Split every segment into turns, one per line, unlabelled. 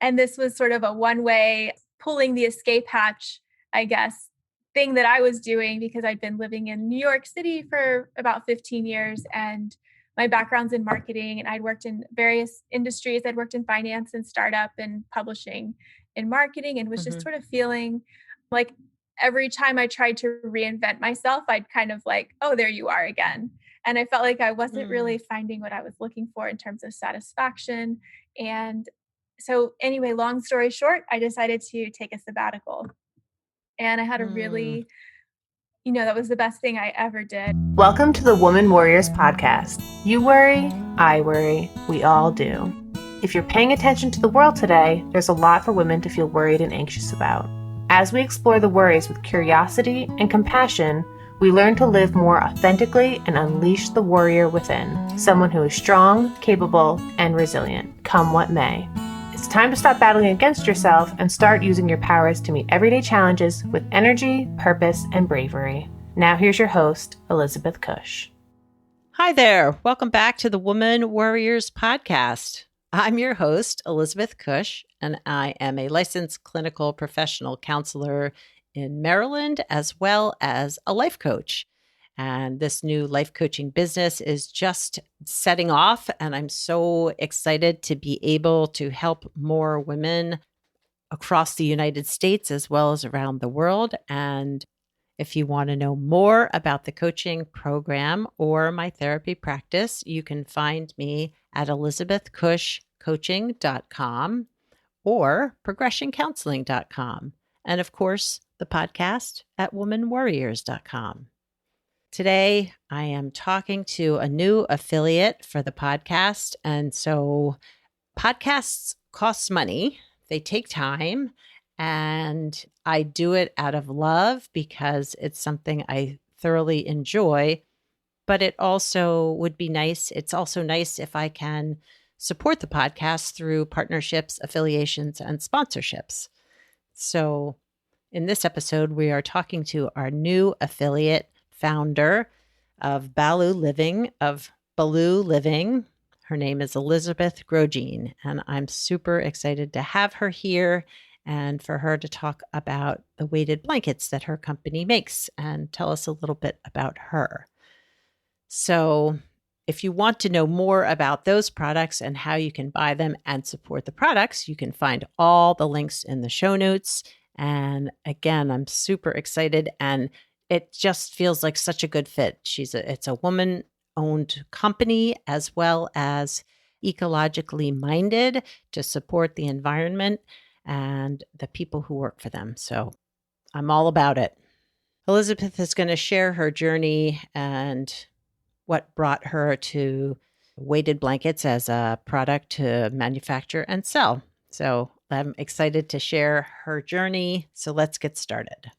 And this was sort of a one-way pulling the escape hatch, I guess, thing that I was doing because I'd been living in New York City for about 15 years and my background's in marketing and I'd worked in various industries. I'd worked in finance and startup and publishing and marketing and was just sort of feeling like every time I tried to reinvent myself, I'd kind of like, oh, there you are again. And I felt like I wasn't really finding what I was looking for in terms of satisfaction. And so anyway, long story short, I decided to take a sabbatical. And I had a really, that was the best thing I ever did.
Welcome to the Woman Worriers podcast. You worry, I worry, we all do. If you're paying attention to the world today, there's a lot for women to feel worried and anxious about. As we explore the worries with curiosity and compassion, we learn to live more authentically and unleash the warrior within, someone who is strong, capable, and resilient, come what may. It's time to stop battling against yourself and start using your powers to meet everyday challenges with energy, purpose, and bravery. Now here's your host, Elizabeth Cush.
Hi there. Welcome back to the Woman Worriers podcast. I'm your host, Elizabeth Cush, and I am a licensed clinical professional counselor in Maryland, as well as a life coach. And this new life coaching business is just setting off, and I'm so excited to be able to help more women across the United States as well as around the world. And if you want to know more about the coaching program or my therapy practice, you can find me at elizabethcushcoaching.com or progressioncounseling.com. And of course, the podcast at womanwarriors.com. Today, I am talking to a new affiliate for the podcast. And so podcasts cost money. They take time. And I do it out of love because it's something I thoroughly enjoy. But it also would be nice. It's also nice if I can support the podcast through partnerships, affiliations, and sponsorships. So in this episode, we are talking to our new affiliate founder of Bali Living, of Bali Living. Her name is Elizabeth Grojean, and I'm super excited to have her here and for her to talk about the weighted blankets that her company makes and tell us a little bit about her. So if you want to know more about those products and how you can buy them and support the products, you can find all the links in the show notes. And again, I'm super excited and it just feels like such a good fit. It's a woman-owned company as well as ecologically minded to support the environment and the people who work for them. So I'm all about it. Elizabeth is going to share her journey and what brought her to weighted blankets as a product to manufacture and sell. So I'm excited to share her journey. So let's get started.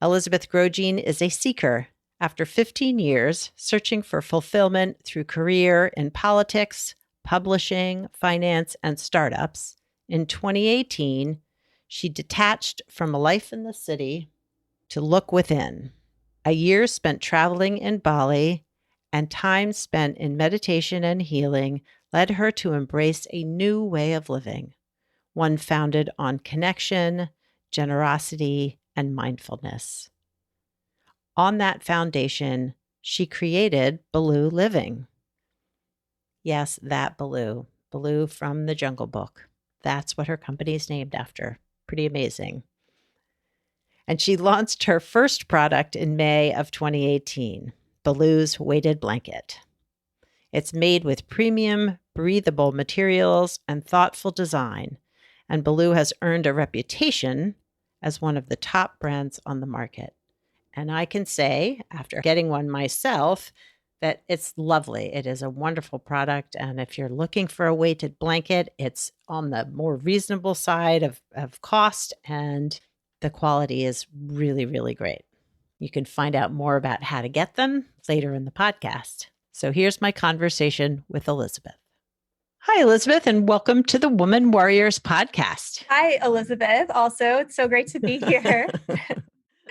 Elizabeth Grojean is a seeker. After 15 years searching for fulfillment through career in politics, publishing, finance, and startups, in 2018, she detached from a life in the city to look within. A year spent traveling in Bali and time spent in meditation and healing led her to embrace a new way of living, one founded on connection, generosity, and mindfulness. On that foundation, she created Bali Living. Yes, that Baloo from the Jungle Book. That's what her company is named after. Pretty amazing. And she launched her first product in May of 2018, Baloo's Weighted Blanket. It's made with premium, breathable materials and thoughtful design, and Baloo has earned a reputation as one of the top brands on the market. And I can say, after getting one myself, that it's lovely. It is a wonderful product. And if you're looking for a weighted blanket, it's on the more reasonable side of cost, and the quality is really, really great. You can find out more about how to get them later in the podcast. So here's my conversation with Elizabeth. Hi, Elizabeth, and welcome to the Woman Worriers podcast.
Hi, Elizabeth. Also, it's so great to be here.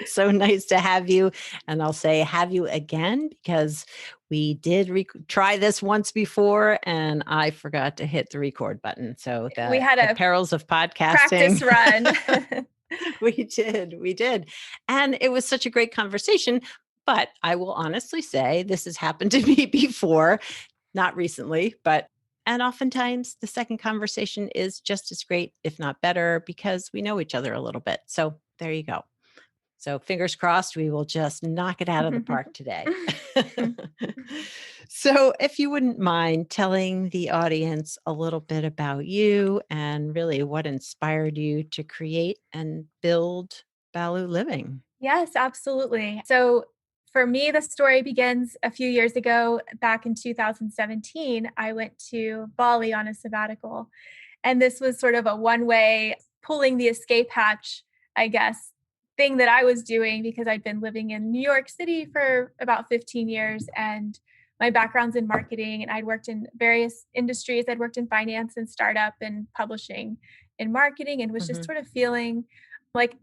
So nice to have you. And I'll say have you again because we did try this once before and I forgot to hit the record button. So
We had
the
a
perils of podcasting.
practice run.
We did. And it was such a great conversation. But I will honestly say this has happened to me before, not recently, and oftentimes the second conversation is just as great, if not better, because we know each other a little bit. So there you go. So fingers crossed, we will just knock it out of the park today. So if you wouldn't mind telling the audience a little bit about you and really what inspired you to create and build Balu Living.
Yes, absolutely. So for me, the story begins a few years ago. Back in 2017, I went to Bali on a sabbatical. And this was sort of a one-way pulling the escape hatch, I guess, thing that I was doing because I'd been living in New York City for about 15 years and my background's in marketing and I'd worked in various industries. I'd worked in finance and startup and publishing in marketing and was just sort of feeling like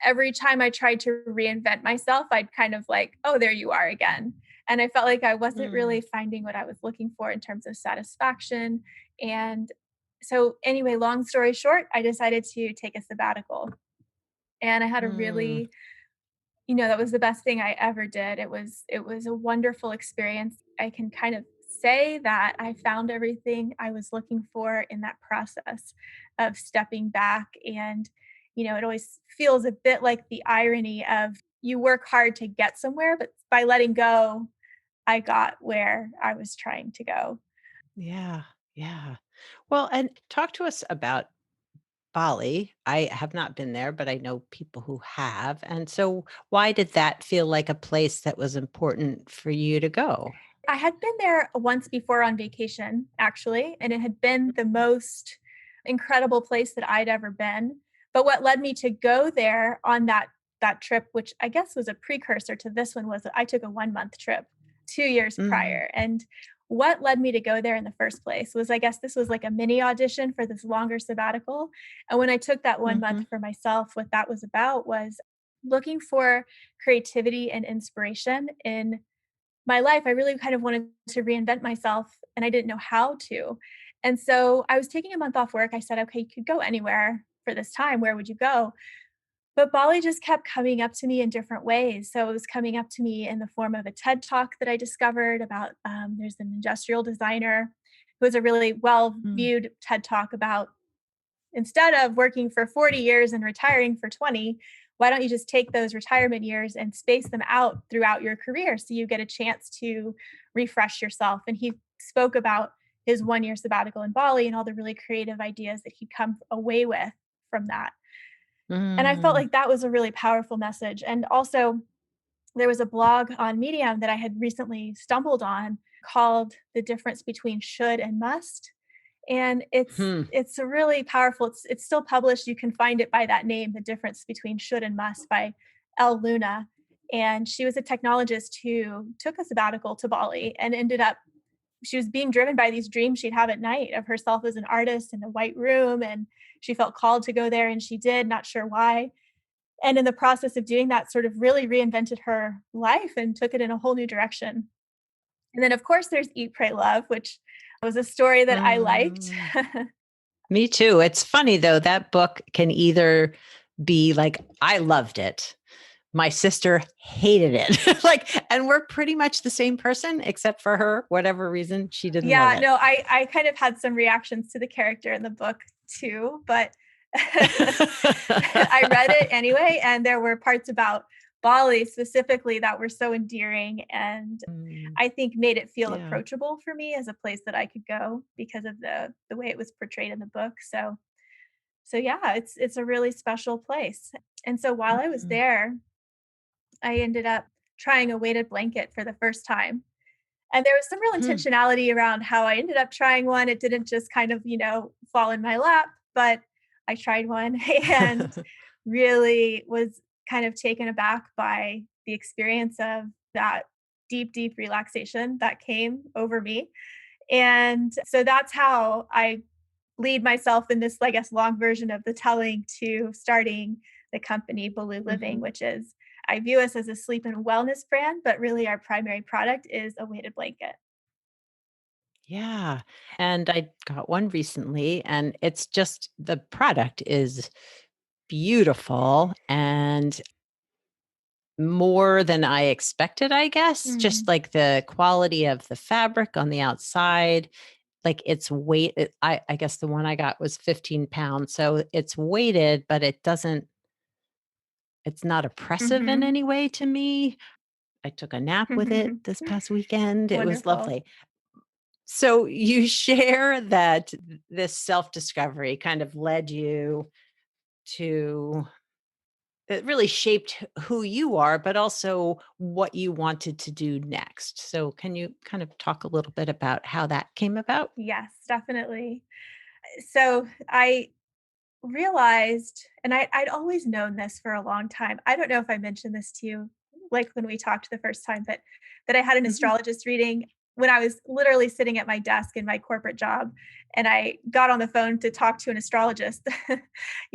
every time I tried to reinvent myself, I'd kind of like, oh, there you are again. And I felt like I wasn't really finding what I was looking for in terms of satisfaction. And so anyway, long story short, I decided to take a sabbatical. And I had a
Mm,
really, that was the best thing I ever did. It was a wonderful experience. I can kind of say that I found everything I was looking for in that process of stepping back and it always feels a bit like the irony of you work hard to get somewhere, but by letting go, I got where I was trying to go.
yeah. Yeah. Well, and talk to us about Bali. I have not been there, but I know people who have. And so why did that feel like a place that was important for you to go?
I had been there once before on vacation, actually, and it had been the most incredible place that I'd ever been. But what led me to go there on that trip, which I guess was a precursor to this one, was that I took a 1 month trip 2 years
Mm,
prior. And what led me to go there in the first place was I guess this was like a mini audition for this longer sabbatical. And when I took that 1 month
mhm,
for myself, what that was about was looking for creativity and inspiration in my life. I really kind of wanted to reinvent myself and I didn't know how to. And so I was taking a month off work. I said, okay, you could go anywhere for this time. Where would you go? But Bali just kept coming up to me in different ways. So it was coming up to me in the form of a TED talk that I discovered about there's an industrial designer who has a really well
mm,
viewed TED talk about instead of working for 40 years and retiring for 20, why don't you just take those retirement years and space them out throughout your career so you get a chance to refresh yourself? And he spoke about his 1 year sabbatical in Bali and all the really creative ideas that he'd come away with from that. And I felt
mm,
like that was a really powerful message. And also, there was a blog on Medium that I had recently stumbled on called The Difference Between Should and Must, and it's
hmm,
it's a really powerful, it's still published, you can find it by that name, The Difference Between Should and Must by Elle Luna, and she was a technologist who took a sabbatical to Bali and ended up she was being driven by these dreams she'd have at night of herself as an artist in a white room, and she felt called to go there, and she did, not sure why. And in the process of doing that, sort of really reinvented her life and took it in a whole new direction. And then, of course, there's Eat, Pray, Love, which was a story that I liked.
mm. Me too. It's funny though, that book can either be like, I loved it. My sister hated it. Like, and we're pretty much the same person, except for her, whatever reason, she didn't love
Yeah,
it.
no, I kind of had some reactions to the character in the book too, but I read it anyway, and there were parts about Bali specifically that were so endearing and
Mm,
I think made it feel
yeah.
approachable for me as a place that I could go because of the way it was portrayed in the book. So yeah, it's a really special place. And so while I was
Mm,
there, I ended up trying a weighted blanket for the first time. And there was some real
hmm.
intentionality around how I ended up trying one. It didn't just kind of, fall in my lap, but I tried one and really was kind of taken aback by the experience of that deep, deep relaxation that came over me. And so that's how I lead myself in this, I guess, long version of the telling to starting the company Baloo Living,
Mhm.
which is I view us as a sleep and wellness brand, but really our primary product is a weighted blanket.
Yeah. And I got one recently, and it's just the product is beautiful and more than I expected, I guess. Just
Mm.
like the quality of the fabric on the outside, like its weight. I guess the one I got was 15 pounds. So it's weighted, but it's not oppressive in
Mhm.
any way to me. I took a nap with it this past weekend. It was
Wonderful.
lovely. So you share that this self-discovery kind of led you to it really shaped who you are, but also what you wanted to do next. So can you kind of talk a little bit about how that came about?
Yes, definitely. So I realized, and I'd always known this for a long time. I don't know if I mentioned this to you, like when we talked the first time, but that I had an
Mhm.
astrologist reading when I was literally sitting at my desk in my corporate job. And I got on the phone to talk to an astrologist.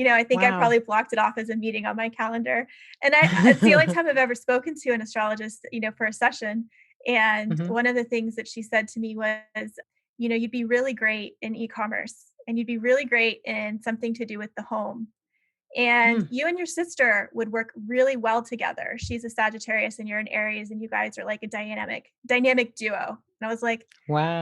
I think I
Wow.
probably blocked it off as a meeting on my calendar. And it's the only time I've ever spoken to an astrologist, for a session. And
Mhm.
one of the things that she said to me was, you'd be really great in e-commerce and you'd be really great in something to do with the home. And
Mm.
you and your sister would work really well together. She's a Sagittarius and you're an Aries and you guys are like a dynamic duo. And I was like,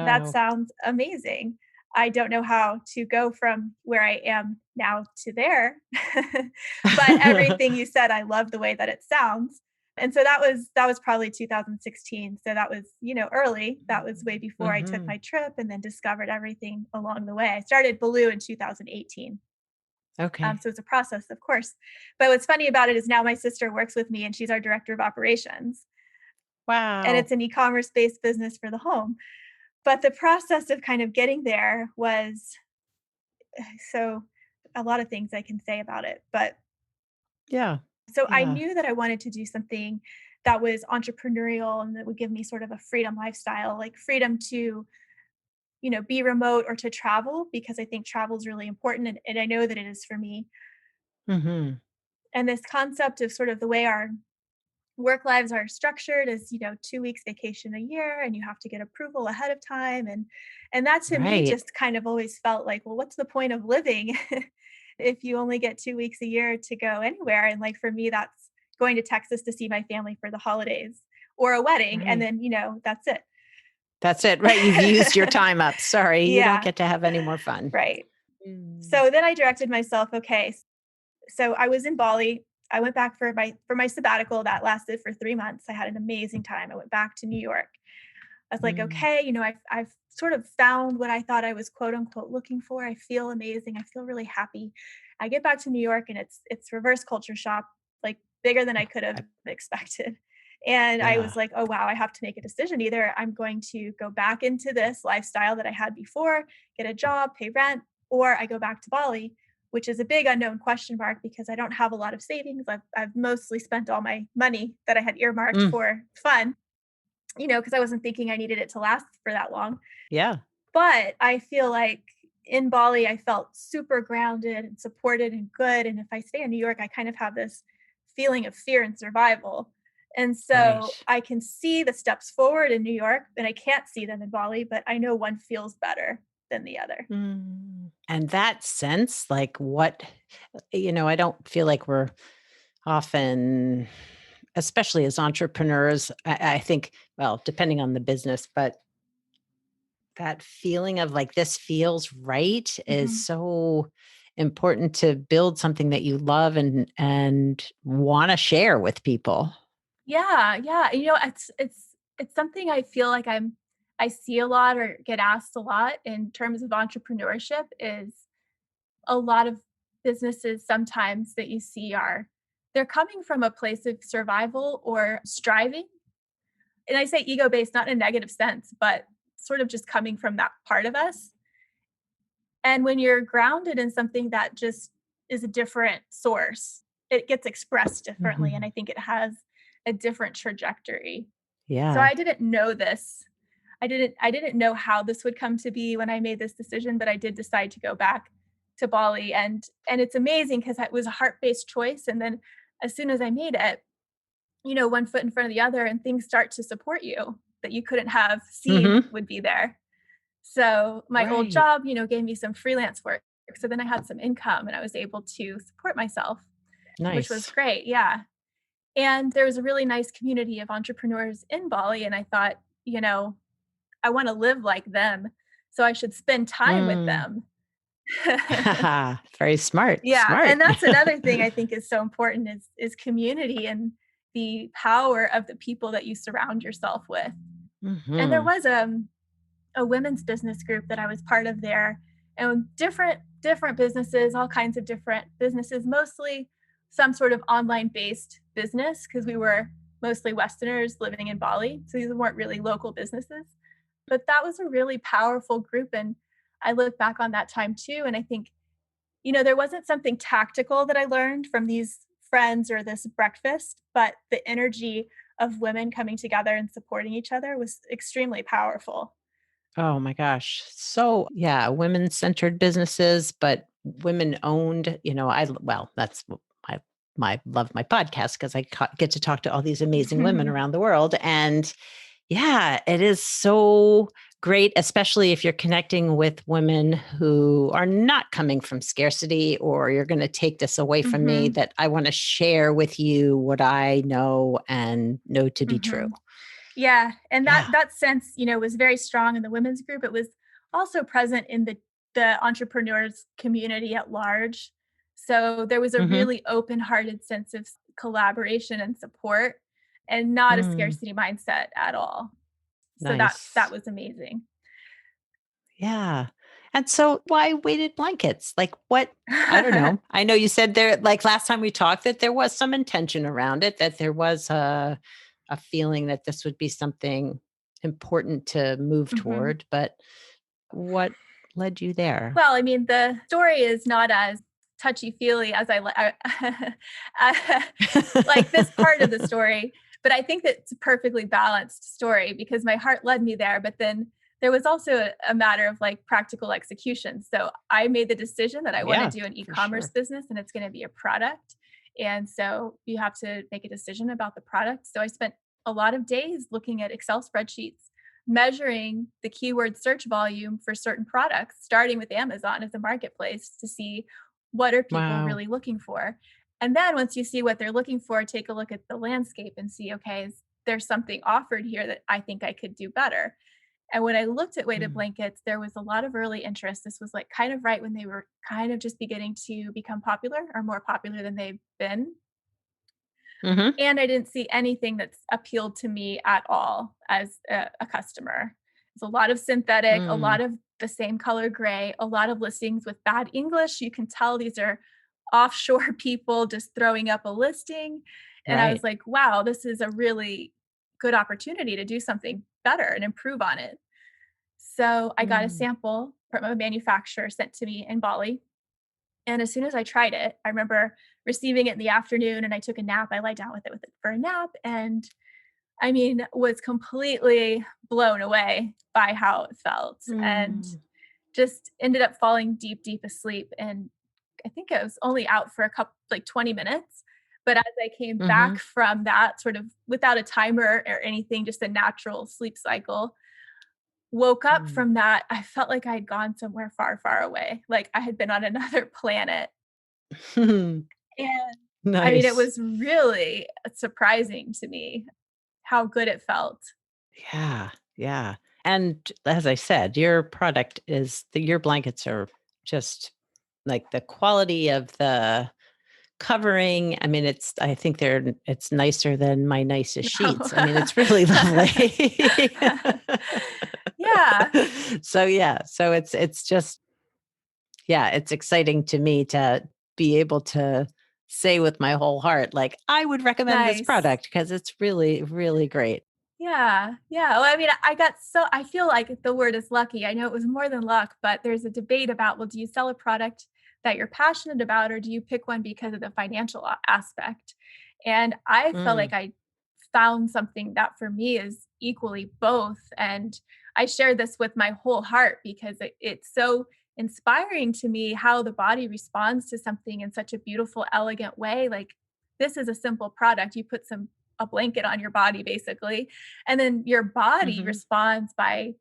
that
Wow.
sounds amazing. I don't know how to go from where I am now to there. But everything you said, I love the way that it sounds. And so that was probably 2016. So that was, early. That was way before I took my
Mhm.
trip and then discovered everything along the way. I started Baloo in 2018.
Okay.
So it's a process, of course. But what's funny about it is now my sister works with me and she's our director of operations. And
Wow.
it's an e-commerce based business for the home. But the process of kind of getting there was so a lot of things I can say about it. But
Yeah.
so I
Yeah.
knew that I wanted to do something that was entrepreneurial and that would give me sort of a freedom lifestyle, like freedom to, be remote or to travel, because I think travel is really important. And I know that it is for me.
Mhm.
And this concept of sort of the way our work lives are structured is 2 weeks vacation a year and you have to get approval ahead of time, and that to me
Right.
just kind of always felt like, well, what's the point of living if you only get 2 weeks a year to go anywhere? And like for me, that's going to Texas to see my family for the holidays or a wedding, and
Right.
then that's it.
That's it. Right. You've used your time up. Sorry. You don't
Yeah,
get to have any more fun.
right.
Mm.
So then I directed myself, okay, so I was in Bali. I went back for my sabbatical that lasted for 3 months. I had an amazing time. I went back to New York. I was like,
Mm.
okay, I've sort of found what I thought I was quote unquote looking for. I feel amazing. I feel really happy. I get back to New York and it's reverse culture shock, like bigger than I could have
I
expected. And I
Yeah.
was like, oh wow, I have to make a decision. Either I'm going to go back into this lifestyle that I had before, get a job, pay rent, or I go back to Bali, which is a big unknown question mark because I don't have a lot of savings. I've mostly spent all my money that I had earmarked
Mm.
for fun, because I wasn't thinking I needed it to last for that long.
Yeah.
But I feel like in Bali, I felt super grounded and supported and good. And if I stay in New York, I kind of have this feeling of fear and survival. And so
Right.
I can see the steps forward in New York, and I can't see them in Bali, but I know one feels better than the other.
And that sense, like I don't feel like we're often, especially as entrepreneurs, I think, well, depending on the business, but that feeling of like this feels right is
Mhm.
so important to build something that you love and want to share with people.
Yeah, yeah. It's something I feel like I see a lot or get asked a lot in terms of entrepreneurship is a lot of businesses sometimes that you see they're coming from a place of survival or striving. And I say ego based not in a negative sense, but sort of just coming from that part of us. And when you're grounded in something that just is a different source, it gets expressed differently and I
Mhm.
think it has a different trajectory. So
Yeah.
I didn't know this. I didn't know how this would come to be when I made this decision, but I did decide to go back to Bali, and it's amazing because it was a heart-based choice. And then as soon as I made it, one foot in front of the other and things start to support you that you couldn't have seen
Mm-hmm.
would be there. So my old
Right.
job, gave me some freelance work. So then I had some income and I was able to support myself, which was
Nice.
great. Yeah. And there was a really nice community of entrepreneurs in Bali. And I thought, I want to live like them. So I should spend time with
Mm.
them.
Very smart.
Yeah.
Smart.
And that's another thing I think is so important is community and the power of the people that you surround yourself with. And there
Mm-hmm.
was a women's business group that I was part of there, and different businesses, all kinds of different businesses, mostly some sort of online based business because we were mostly Westerners living in Bali. So these weren't really local businesses. But that was a really powerful group. And I look back on that time too. And I think, there wasn't something tactical that I learned from these friends or this breakfast, but the energy of women coming together and supporting each other was extremely powerful.
Oh my gosh. So, yeah, women-centered businesses, but women-owned, that's my love my podcast because I get to talk to all these amazing women around the world. And yeah, it is so great, especially if you're connecting with women who are not coming from scarcity or you're going to take this away from me,
Mhm.
that I want to share with you what I know and know to be true.
Mhm. Yeah, and that
Yeah.
that sense, was very strong in the women's group. It was also present in the entrepreneurs community at large. So there was a
Hmm.
really open-hearted sense of collaboration and support and not a
Mm,
scarcity mindset at all. So that
nice.
was amazing.
Yeah. And so why weighted blankets? Like what? I don't know. I know you said there, like last time we talked, that there was some intention around it, that there was a feeling that this would be something important to move
Mhm.
toward. But what led you there?
Well, I mean, the story is not as touchy-feely as I like this part of the story, but I think that it's a perfectly balanced story because my heart led me there, but then there was also a matter of like practical execution. So I made the decision that I want to
Yeah,
do an
for
e-commerce
sure.
business and it's going to be a product. And so you have to make a decision about the product. So I spent a lot of days looking at Excel spreadsheets, measuring the keyword search volume for certain products, starting with Amazon as a marketplace to see what are people
Wow.
really looking for. And then once you see what they're looking for, take a look at the landscape and see, okay, is there something offered here that I think I could do better? And when I looked at weighted
Mm.
blankets, there was a lot of early interest. This was like kind of right when they were kind of just beginning to become popular or more popular than they've been.
Hmm.
And I didn't see anything that's appealed to me at all as a customer. It's a lot of synthetic, a
Mm.
lot of the same color gray, a lot of listings with bad English. You can tell these are offshore people just throwing up a listing. And I was
Right.
like, wow, this is a really good opportunity to do something better and improve on it. So I got a
Mm.
sample from a manufacturer sent to me in Bali. And as soon as I tried it, I remember receiving it in the afternoon and I took a nap. I lied down with it for a nap and I mean, was completely blown away by how it felt and
Mm.
just ended up falling deep, deep asleep. And I think I was only out for a couple, like 20 minutes. But as I came back
Hmm.
from that sort of without a timer or anything, just a natural sleep cycle, woke up
Mm.
from that, I felt like I had gone somewhere far, far away. Like I had been on another planet. And I mean, it
Nice.
was really surprising to me how good it felt.
Yeah, yeah. And as I said, your product your blankets are just like the quality of the covering. I mean, I think it's nicer than my nicest sheets. I mean,
No.
it's really lovely.
Yeah,
So yeah, so it's just, yeah, it's exciting to me to be able to say with my whole heart, like, I would recommend this
nice.
product because it's really, really great.
Yeah, yeah. Well, I mean, I feel like the word is lucky. I know it was more than luck, but there's a debate about, well, do you sell a product that you're passionate about, or do you pick one because of the financial aspect? And I felt
Mm,
like I found something that for me is equally both. And I share this with my whole heart because it's so inspiring to me how the body responds to something in such a beautiful, elegant way. Like this is a simple product. You put some a blanket on your body, basically. And then your body
Mhm.
responds by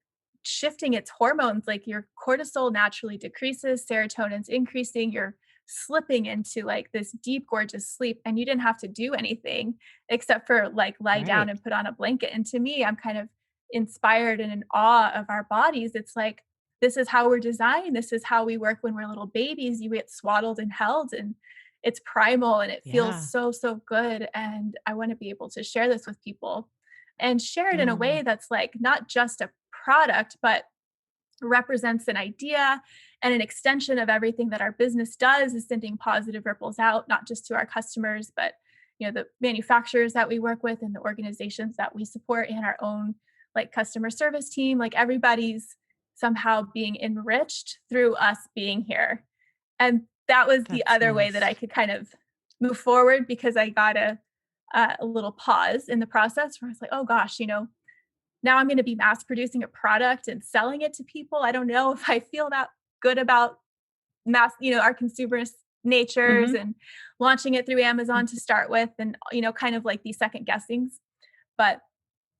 shifting its hormones. Like your cortisol naturally decreases, serotonin's increasing, you're slipping into like this deep, gorgeous sleep. And you didn't have to do anything except for like lie down
Right.
and put on a blanket. And to me, I'm kind of inspired and in awe of our bodies. It's like, this is how we're designed. This is how we work when we're little babies. You get swaddled and held, and it's primal and it feels
Yeah.
so, so good. And I want to be able to share this with people and share it in a
Yeah.
way that's like not just a product, but represents an idea and an extension of everything that our business does, is sending positive ripples out, not just to our customers, but the manufacturers that we work with and the organizations that we support and our own like customer service team. Like everybody's somehow being enriched through us being here. And that was the
That's
other way that I
nice.
could kind of move forward, because I got a little pause in the process where I was like, oh gosh, now I'm going to be mass producing a product and selling it to people. I don't know if I feel that good about our consumers natures,
Mhm.
and launching it through Amazon to start with, and kind of like these second guessings. But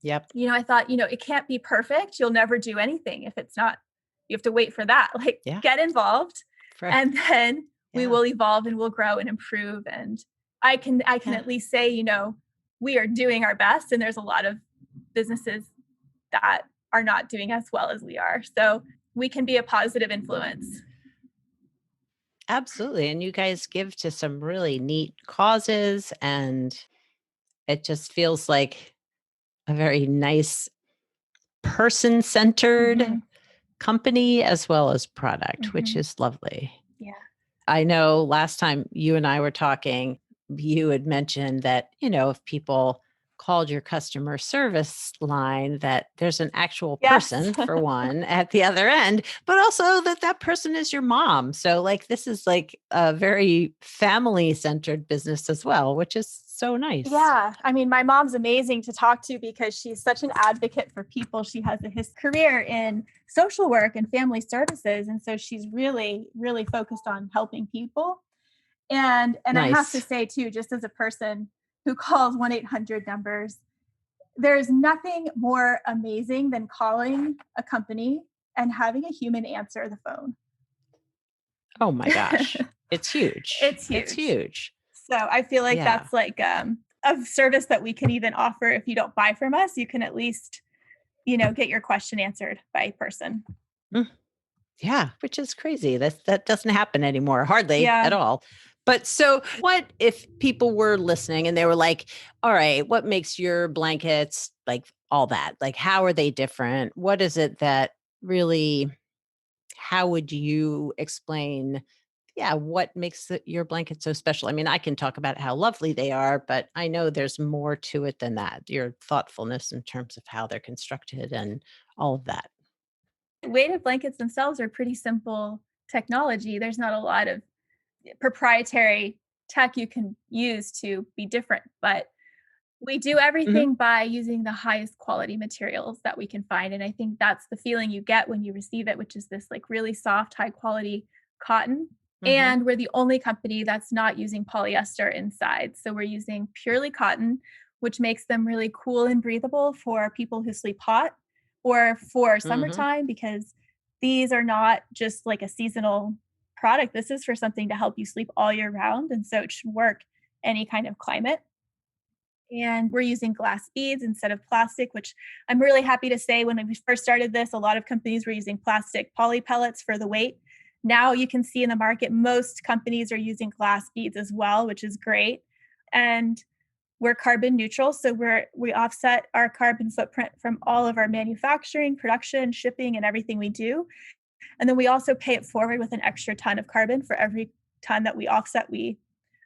Yep.
I thought, it can't be perfect. You'll never do anything if it's not. You have to wait for that. Like
Yeah.
get involved,
For
and then we
yeah.
will evolve and we'll grow and improve. And I can
Yeah.
at least say, we are doing our best, and there's a lot of businesses that are not doing as well as we are. So we can be a positive influence.
Absolutely. And you guys give to some really neat causes, and it just feels like a very nice person-centered
Mhm.
company as well as product, which
Mhm.
is lovely.
Yeah.
I know last time you and I were talking, you had mentioned that, if people called your customer service line, that there's an actual
Yes.
person, for one, at the other end, but also that that person is your mom. So, like, this is like a very family centered business as well, which is so nice.
Yeah. I mean, my mom's amazing to talk to because she's such an advocate for people. She has his career in social work and family services. And so she's really, really focused on helping people. And I have to
Nice.
say too, just as a person who calls 1-800 numbers, there's nothing more amazing than calling a company and having a human answer the phone.
Oh my gosh. It's huge.
It's
It's
huge.
huge.
So I feel like
Yeah.
that's like a service that we can even offer. If you don't buy from us, you can at least, get your question answered by a person.
Mm. Yeah, which is crazy. That doesn't happen anymore, hardly at
Yeah.
all. But so what if people were listening and they were like, all right, what makes your blankets like all that? Like how are they different? What is it that really how would you explain yeah, what makes your blanket so special? I mean, I can talk about how lovely they are, but I know there's more to it than that. Your thoughtfulness in terms of how they're constructed and all of that.
Weighted blankets themselves are pretty simple technology. There's not a lot of proprietary tech you can use to be different, but we do
Mhm.
everything by using the highest quality materials that we can find. And I think that's the feeling you get when you receive it, which is this like really soft, high quality cotton.
Mhm.
And we're the only company that's not using polyester inside. So we're using purely cotton, which makes them really cool and breathable for people who sleep hot or for
Mhm.
summertime, because these are not just like a seasonal product. This is for something to help you sleep all year round. And so it should work any kind of climate. And we're using glass beads instead of plastic, which I'm really happy to say when we first started this, a lot of companies were using plastic poly pellets for the weight. Now you can see in the market, most companies are using glass beads as well, which is great. And we're carbon neutral. So we offset our carbon footprint from all of our manufacturing, production, shipping, and everything we do. And then we also pay it forward with an extra ton of carbon for every ton that we offset. We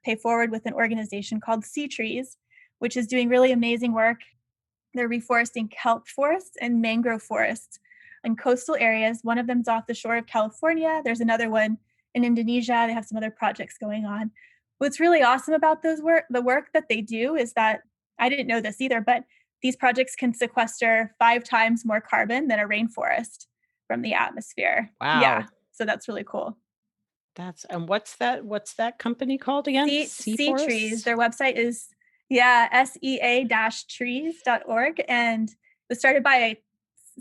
pay forward with an organization called Sea Trees, which is doing really amazing work. They're reforesting kelp forests and mangrove forests in coastal areas. One of them's off the shore of California. There's another one in Indonesia. They have some other projects going on. What's really awesome about the work that they do is that I didn't know this either, but these projects can sequester 5 times more carbon than a rainforest from the atmosphere. Yeah,
Wow.
so that's really cool.
That's and what's that company called again?
Sea Trees.
Seaforests?
Their website is Yeah, sea-trees.org. And it was started by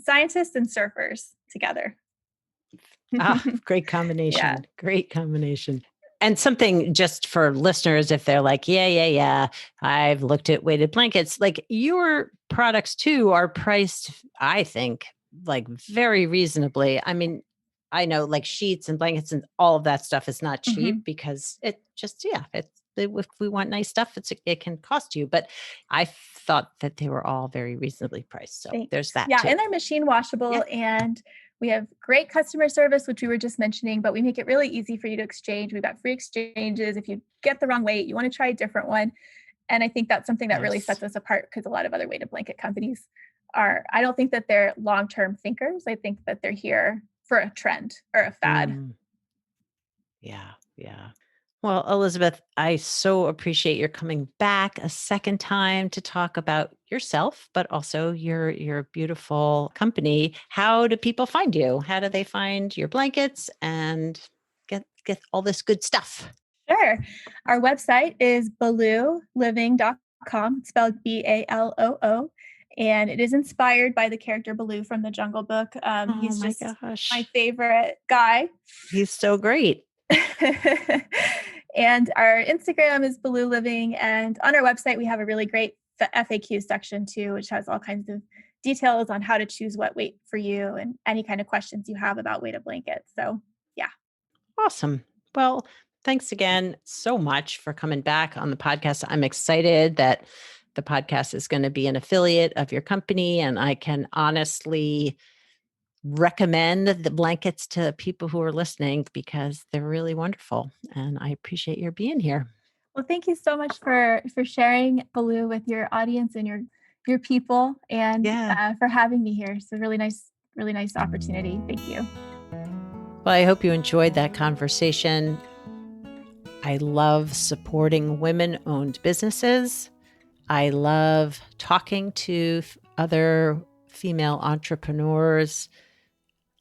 scientists and surfers together.
Great combination.
Yeah.
Great combination. And something just for listeners, if they're like, yeah, I've looked at weighted blankets, like your products too are priced, I think, like very reasonably. I mean, I know like sheets and blankets and all of that stuff is not cheap because it just, if we want nice stuff, it can cost you. But I thought that they were all very reasonably priced. So
Thanks.
there's that
Yeah,
too.
and they're machine washable, and we have great customer service, which we were just mentioning, but we make it really easy for you to exchange. We've got free exchanges. If you get the wrong weight, you want to try a different one. And I think that's something that really
Nice.
sets us apart, because a lot of other weighted blanket companies I don't think that they're long-term thinkers. I think that they're here for a trend or a fad.
Yeah. Well, Elizabeth, I so appreciate your coming back a second time to talk about yourself, but also your beautiful company. How do people find you? How do they find your blankets and get all this good stuff?
Sure. Our website is balooliving.com, spelled Balloo. And it is inspired by the character Baloo from the Jungle Book. He's
my
just
gosh.
my favorite guy.
He's so great.
And our Instagram is Baloo Living. And on our website, we have a really great FAQ section too, which has all kinds of details on how to choose what weight for you and any kind of questions you have about weighted blankets. So, yeah.
Awesome. Well, thanks again so much for coming back on the podcast. I'm excited that the podcast is going to be an affiliate of your company, and I can honestly recommend the blankets to people who are listening because they're really wonderful. And I appreciate your being here.
Well, thank you so much for sharing Baloo with your audience and your people, and for having me here. It's a really nice opportunity. Thank you.
Well, I hope you enjoyed that conversation. I love supporting women-owned businesses. I love talking to other female entrepreneurs,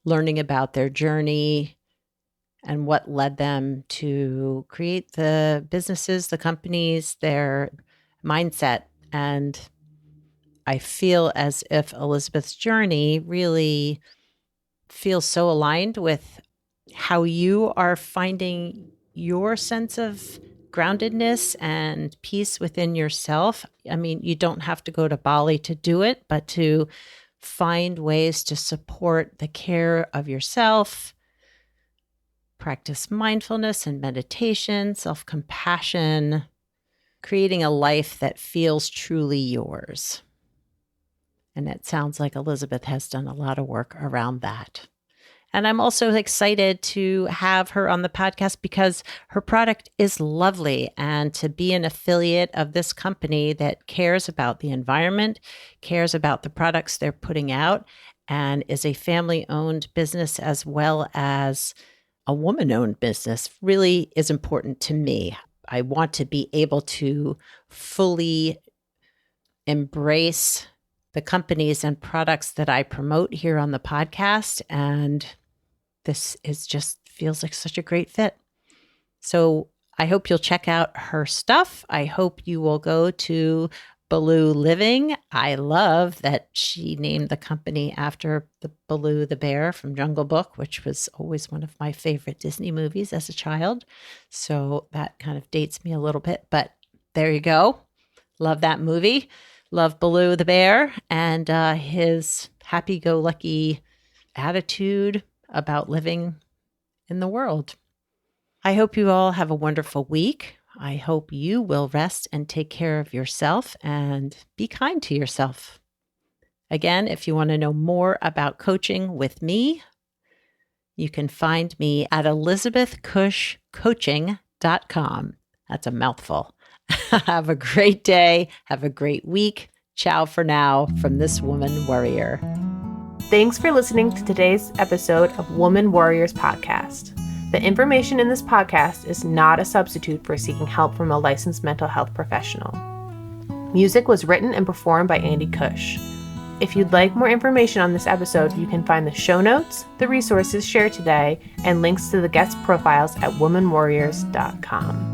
learning about their journey and what led them to create the businesses, the companies, their mindset. And I feel as if Elizabeth's journey really feels so aligned with how you are finding your sense of groundedness and peace within yourself. I mean, you don't have to go to Bali to do it, but to find ways to support the care of yourself, practice mindfulness and meditation, self-compassion, creating a life that feels truly yours. And it sounds like Elizabeth has done a lot of work around that. And I'm also excited to have her on the podcast because her product is lovely, and to be an affiliate of this company that cares about the environment, cares about the products they're putting out, and is a family-owned business as well as a woman-owned business really is important to me. I want to be able to fully embrace the companies and products that I promote here on the podcast, and this is just feels like such a great fit. So I hope you'll check out her stuff. I hope you will go to Baloo Living. I love that she named the company after the Baloo the bear from Jungle Book, which was always one of my favorite Disney movies as a child. So that kind of dates me a little bit, but there you go. Love that movie. Love Baloo the bear and his happy-go-lucky attitude about living in the world. I hope you all have a wonderful week. I hope you will rest and take care of yourself and be kind to yourself. Again, if you want to know more about coaching with me, you can find me at elizabethcushcoaching.com. That's a mouthful. Have a great day. Have a great week. Ciao for now from this Woman Worrier.
Thanks for listening to today's episode of Woman Worriers podcast. The information in this podcast is not a substitute for seeking help from a licensed mental health professional. Music was written and performed by Andy Cush. If you'd like more information on this episode, you can find the show notes, the resources shared today, and links to the guest profiles at womanwarriors.com.